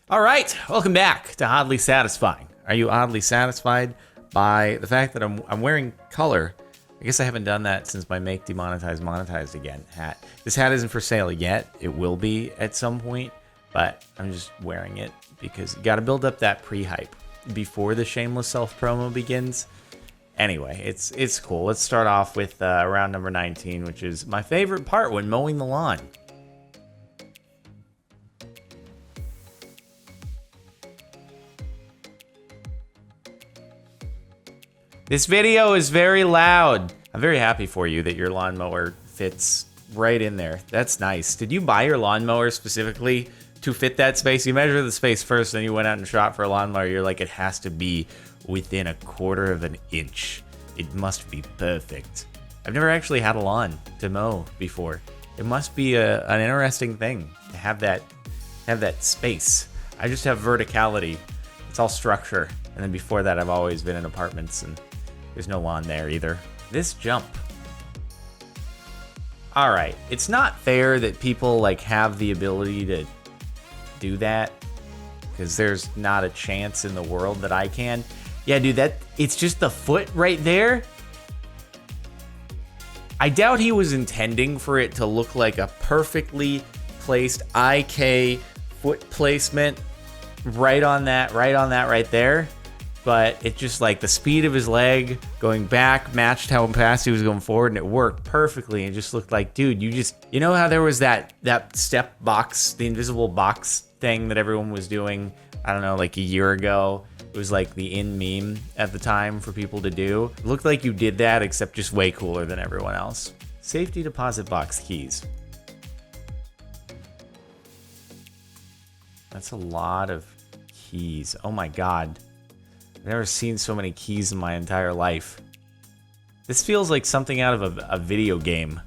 All right, welcome back to Oddly Satisfying. Are you oddly satisfied by the fact that I'm wearing color? I guess I haven't done that since my Make Demonetized Monetized Again hat. This hat isn't for sale yet. It will be at some point, but I'm just wearing it because you got to build up that pre-hype before the shameless self promo begins. Anyway, it's cool. Let's start off with round number 19, which is my favorite part when mowing the lawn. This video is very loud. I'm very happy for you that your lawnmower fits right in there. That's nice. Did you buy your lawnmower specifically to fit that space? You measure the space first, then you went out and shot for a lawnmower. You're like, it has to be within 1/4 of an inch. It must be perfect. I've never actually had a lawn to mow before. It must be an interesting thing to have that space. I just have verticality. It's all structure. And then before that, I've always been in apartments and there's no lawn there either. This jump. All right, it's not fair that people like have the ability to do that because there's not a chance in the world that I can. Yeah, dude, it's just the foot right there. I doubt he was intending for it to look like a perfectly placed IK foot placement right on that right there. But it just like the speed of his leg going back matched how fast he was going forward, and it worked perfectly. It just looked like, dude, you know how there was that step box, the invisible box thing that everyone was doing, I don't know, like a year ago. It was like the in meme at the time for people to do. It looked like you did that, except just way cooler than everyone else. Safety deposit box keys. That's a lot of keys. Oh my God. I've never seen so many keys in my entire life. This feels like something out of a video game.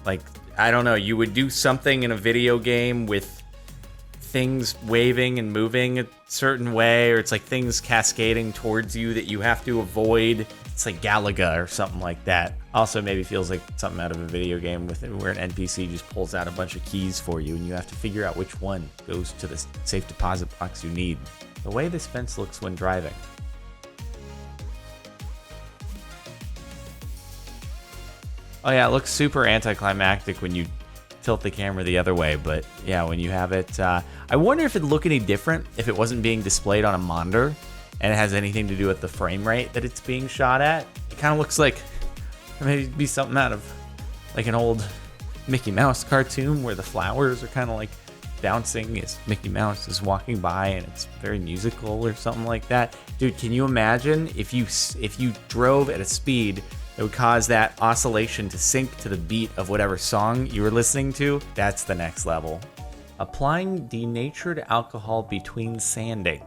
Like, I don't know, you would do something in a video game with things waving and moving a certain way, or it's like things cascading towards you that you have to avoid. It's like Galaga or something like that. Also maybe feels like something out of a video game with it, where an NPC just pulls out a bunch of keys for you and you have to figure out which one goes to the safe deposit box you need. The way this fence looks when driving. Oh yeah, it looks super anticlimactic when you tilt the camera the other way, but yeah, when you have it, I wonder if it'd look any different if it wasn't being displayed on a monitor and it has anything to do with the frame rate that it's being shot at. It kind of looks like maybe it'd be something out of like an old Mickey Mouse cartoon where the flowers are kind of like bouncing as Mickey Mouse is walking by and it's very musical or something like that. Dude, can you imagine if you drove at a speed that would cause that oscillation to sync to the beat of whatever song you were listening to? That's the next level. Applying denatured alcohol between sanding.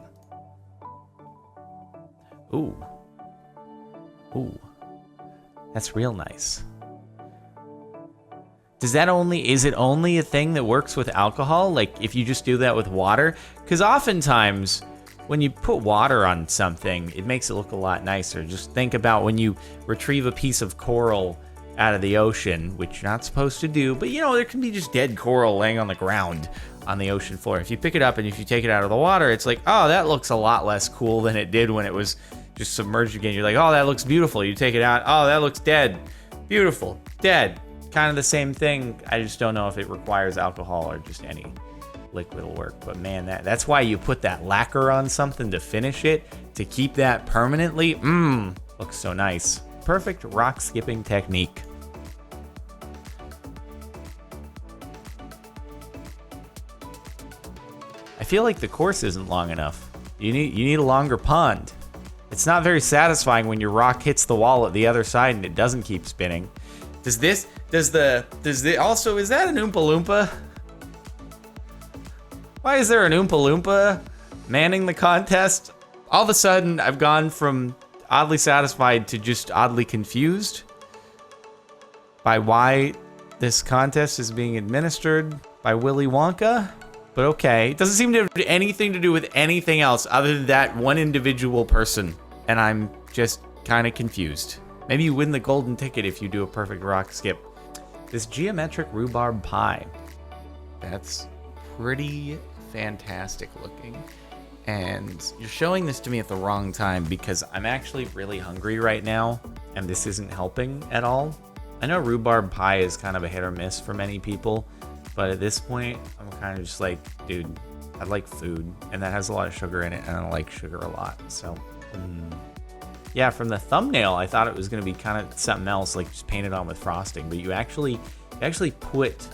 Ooh. Ooh. That's real nice. Is it only a thing that works with alcohol? Like if you just do that with water? Because oftentimes when you put water on something, it makes it look a lot nicer. Just think about when you retrieve a piece of coral out of the ocean, which you're not supposed to do, but you know, there can be just dead coral laying on the ground on the ocean floor. If you pick it up and if you take it out of the water, it's like, oh, that looks a lot less cool than it did when it was just submerged again. You're like, oh, that looks beautiful. You take it out, oh, that looks dead. Beautiful, dead. Kind of the same thing. I just don't know if it requires alcohol or just any liquid will work. But man, that's why you put that lacquer on something to finish it, to keep that permanently. Looks so nice. Perfect rock skipping technique. I feel like the course isn't long enough. You need a longer pond. It's not very satisfying when your rock hits the wall at the other side and it doesn't keep spinning. Is that an Oompa Loompa? Why is there an Oompa Loompa manning the contest? All of a sudden, I've gone from oddly satisfied to just oddly confused by why this contest is being administered by Willy Wonka. But okay, it doesn't seem to have anything to do with anything else other than that one individual person. And I'm just kind of confused. Maybe you win the golden ticket if you do a perfect rock skip. This geometric rhubarb pie. That's pretty fantastic looking. And you're showing this to me at the wrong time because I'm actually really hungry right now, and this isn't helping at all. I know rhubarb pie is kind of a hit or miss for many people, but at this point, I'm kind of just like, dude, I like food, and that has a lot of sugar in it, and I like sugar a lot, so... Yeah, from the thumbnail, I thought it was going to be kind of something else, like just painted on with frosting, but you actually put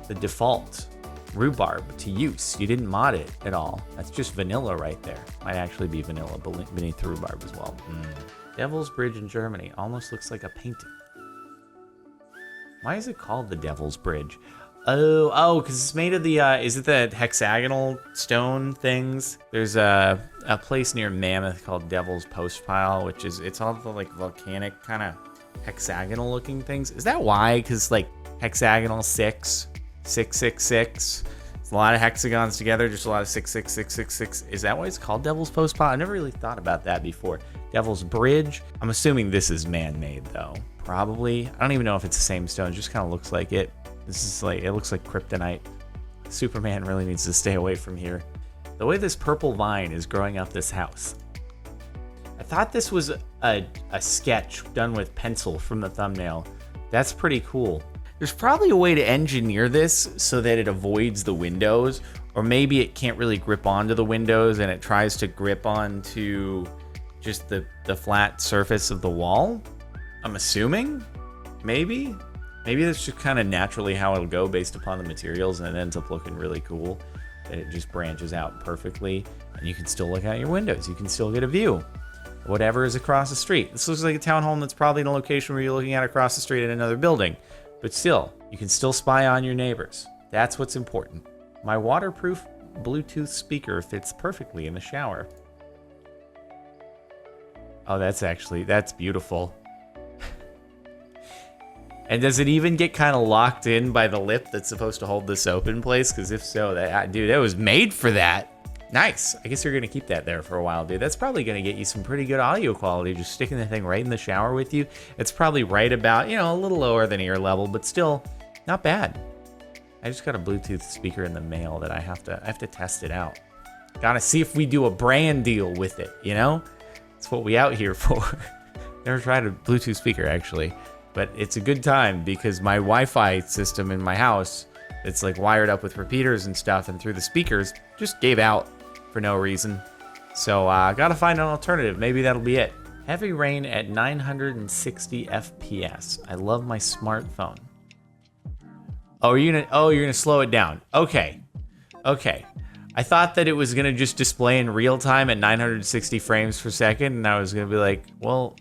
the default rhubarb to use. You didn't mod it at all. That's just vanilla right there. Might actually be vanilla beneath the rhubarb as well. Devil's Bridge in Germany almost looks like a painting. Why is it called the Devil's Bridge? Oh, because it's made of the, is it the hexagonal stone things? There's a place near Mammoth called Devil's Post Pile, which is, it's all the, like, volcanic kind of hexagonal looking things. Is that why? Because, like, hexagonal 666. It's a lot of hexagons together, just a lot of 66666. Is that why it's called Devil's Post Pile? I never really thought about that before. Devil's Bridge. I'm assuming this is man-made, though. Probably. I don't even know if it's the same stone. It just kind of looks like it. This is like, it looks like kryptonite. Superman really needs to stay away from here. The way this purple vine is growing up this house. I thought this was a sketch done with pencil from the thumbnail. That's pretty cool. There's probably a way to engineer this so that it avoids the windows, or maybe it can't really grip onto the windows and it tries to grip onto just the flat surface of the wall. I'm assuming, maybe that's just kind of naturally how it'll go based upon the materials, and it ends up looking really cool. That it just branches out perfectly, and you can still look out your windows. You can still get a view. Whatever is across the street. This looks like a townhome that's probably in a location where you're looking at across the street in another building. But still, you can still spy on your neighbors. That's what's important. My waterproof Bluetooth speaker fits perfectly in the shower. Oh, that's beautiful. And does it even get kind of locked in by the lip that's supposed to hold this soap in place? Because if so, dude, that was made for that. Nice. I guess you're going to keep that there for a while, dude. That's probably going to get you some pretty good audio quality, just sticking the thing right in the shower with you. It's probably right about, a little lower than ear level, but still not bad. I just got a Bluetooth speaker in the mail that I have to test it out. Gotta see if we do a brand deal with it, That's what we out here for. Never tried a Bluetooth speaker, actually. But it's a good time because my Wi-Fi system in my house, it's like wired up with repeaters and stuff, and through the speakers, just gave out for no reason. So gotta find an alternative. Maybe that'll be it. Heavy rain at 960 FPS. I love my smartphone. Oh, you're gonna slow it down. Okay. I thought that it was gonna just display in real time at 960 frames per second, and I was gonna be like, well,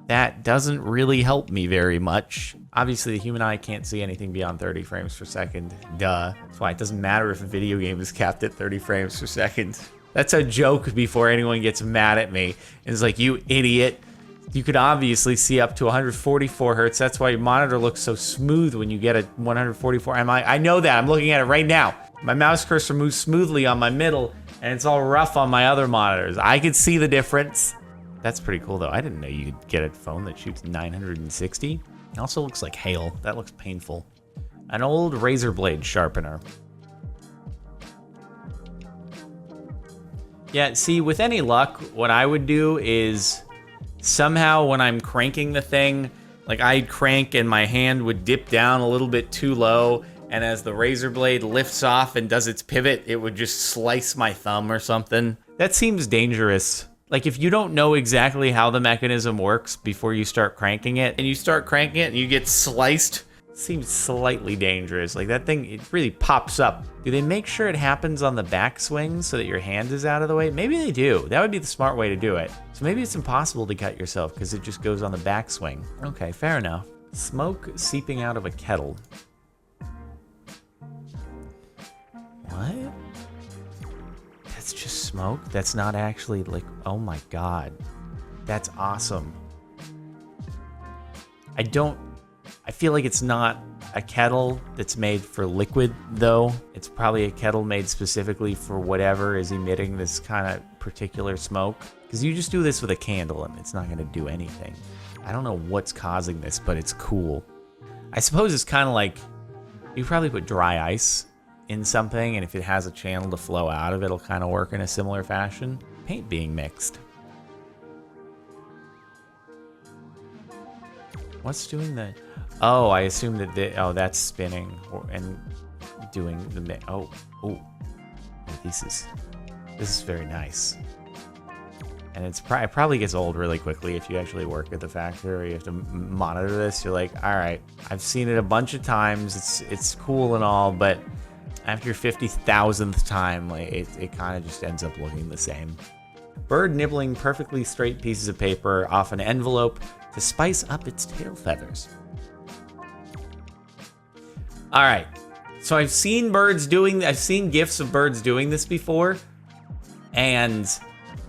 that doesn't really help me very much. Obviously, the human eye can't see anything beyond 30 frames per second. Duh. That's why it doesn't matter if a video game is capped at 30 frames per second. That's a joke before anyone gets mad at me. It's like, you idiot. You could obviously see up to 144 hertz. That's why your monitor looks so smooth when you get a 144. I know that. I'm looking at it right now. My mouse cursor moves smoothly on my middle, and it's all rough on my other monitors. I could see the difference. That's pretty cool, though. I didn't know you could get a phone that shoots 960. It also looks like hail. That looks painful. An old razor blade sharpener. Yeah, see, with any luck, what I would do is somehow when I'm cranking the thing, like I'd crank and my hand would dip down a little bit too low, and as the razor blade lifts off and does its pivot, it would just slice my thumb or something. That seems dangerous. Like, if you don't know exactly how the mechanism works before you start cranking it, and you start cranking it and you get sliced, it seems slightly dangerous. Like, that thing, it really pops up. Do they make sure it happens on the backswing so that your hand is out of the way? Maybe they do. That would be the smart way to do it. So maybe it's impossible to cut yourself because it just goes on the backswing. Okay, fair enough. Smoke seeping out of a kettle. What? That's just smoke? That's not actually like, oh my god. That's awesome. I feel like it's not a kettle that's made for liquid, though. It's probably a kettle made specifically for whatever is emitting this kind of particular smoke. Because you just do this with a candle and it's not going to do anything. I don't know what's causing this, but it's cool. I suppose it's kind of like, you probably put dry ice in something, and if it has a channel to flow out of, it'll kind of work in a similar fashion. Paint being mixed. What's doing the... Oh, I assume that oh, that's spinning and doing the... Oh, this is very nice. And it probably gets old really quickly if you actually work at the factory or you have to monitor this. You're like, all right, I've seen it a bunch of times. It's cool and all, but after your 50,000th time, like it kind of just ends up looking the same. Bird nibbling perfectly straight pieces of paper off an envelope to spice up its tail feathers. All right, so I've seen GIFs of birds doing this before, and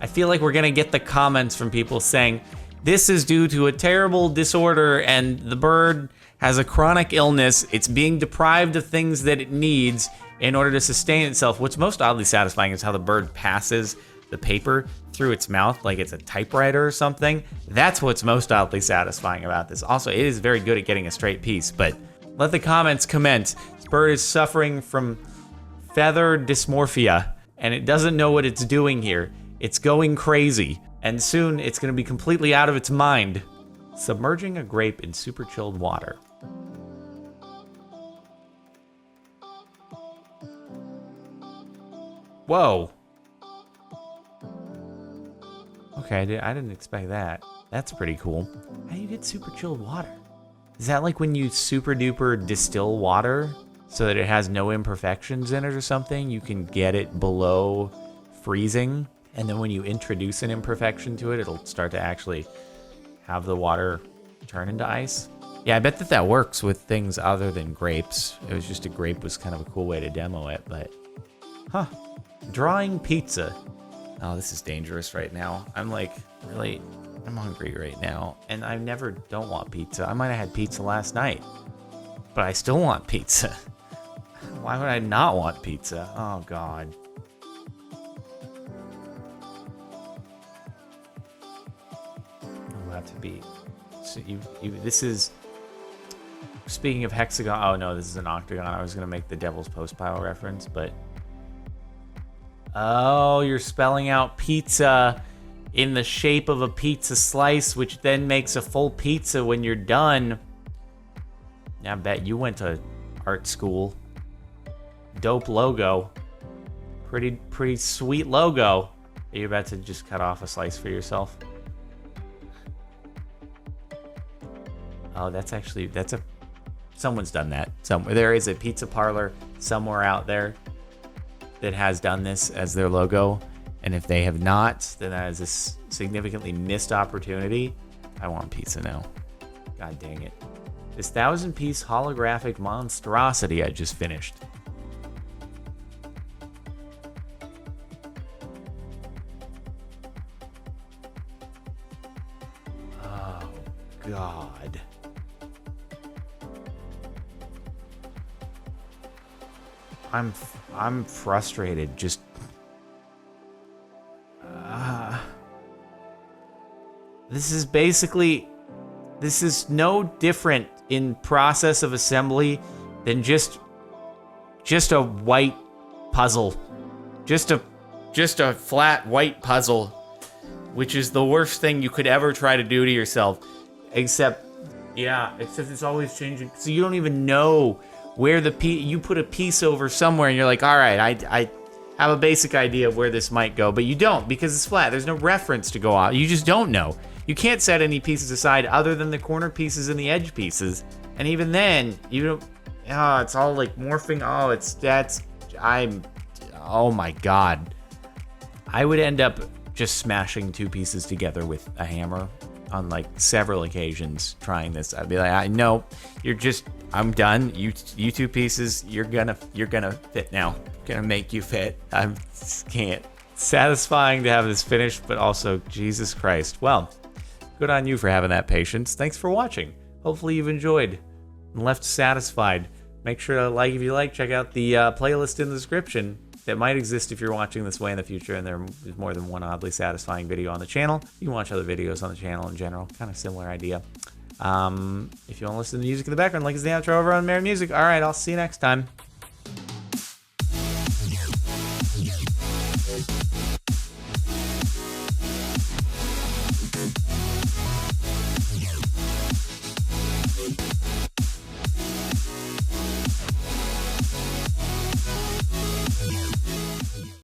I feel like we're gonna get the comments from people saying, this is due to a terrible disorder and the bird has a chronic illness. It's being deprived of things that it needs in order to sustain itself. What's most oddly satisfying is how the bird passes the paper through its mouth like it's a typewriter or something. That's what's most oddly satisfying about this. Also, it is very good at getting a straight piece, but let the comments comment. This bird is suffering from feather dysmorphia and it doesn't know what it's doing here. It's going crazy, and soon it's going to be completely out of its mind. Submerging a grape in super chilled water. Whoa. Okay, I didn't expect that. That's pretty cool. How do you get super chilled water? Is that like when you super duper distill water so that it has no imperfections in it or something? You can get it below freezing. And then when you introduce an imperfection to it, it'll start to actually have the water turn into ice. Yeah, I bet that works with things other than grapes. It was just a grape was kind of a cool way to demo it, but... Huh. Drawing pizza. Oh, this is dangerous right now. I'm like, really, I'm hungry right now. And I never don't want pizza. I might have had pizza last night, but I still want pizza. Why would I not want pizza? Oh, God. To be so this is, speaking of hexagon, oh no, this is an octagon. I was gonna make the Devil's Postpile reference, but oh, you're spelling out pizza in the shape of a pizza slice, which then makes a full pizza when you're done. I bet you went to art school. Dope logo. Pretty sweet logo. Are you about to just cut off a slice for yourself? Oh, someone's done that. There is a pizza parlor somewhere out there that has done this as their logo. And if they have not, then that is a significantly missed opportunity. I want pizza now. God dang it. This 1,000-piece holographic monstrosity I just finished. Oh, God. I'm frustrated. Just this is no different in process of assembly than just a white puzzle, just a flat white puzzle, which is the worst thing you could ever try to do to yourself. Except it's always changing, so you don't even know where you put a piece over somewhere and you're like, all right, I have a basic idea of where this might go, but you don't, because it's flat. There's no reference to go off. You just don't know. You can't set any pieces aside other than the corner pieces and the edge pieces. And even then, you don't, it's all like morphing. Oh my God. I would end up just smashing two pieces together with a hammer on like several occasions trying this. I'd be like, no, I'm done. You two pieces, you're gonna fit now. Gonna make you fit. I can't. Satisfying to have this finished, but also Jesus Christ. Well, good on you for having that patience. Thanks for watching. Hopefully you've enjoyed and left satisfied. Make sure to like if you like. Check out the playlist in the description that might exist if you're watching this way in the future, and there's more than one oddly satisfying video on the channel. You can watch other videos on the channel in general. Kind of similar idea. If you want to listen to the music in the background, like is the outro over on Merry Music. All right, I'll see you next time.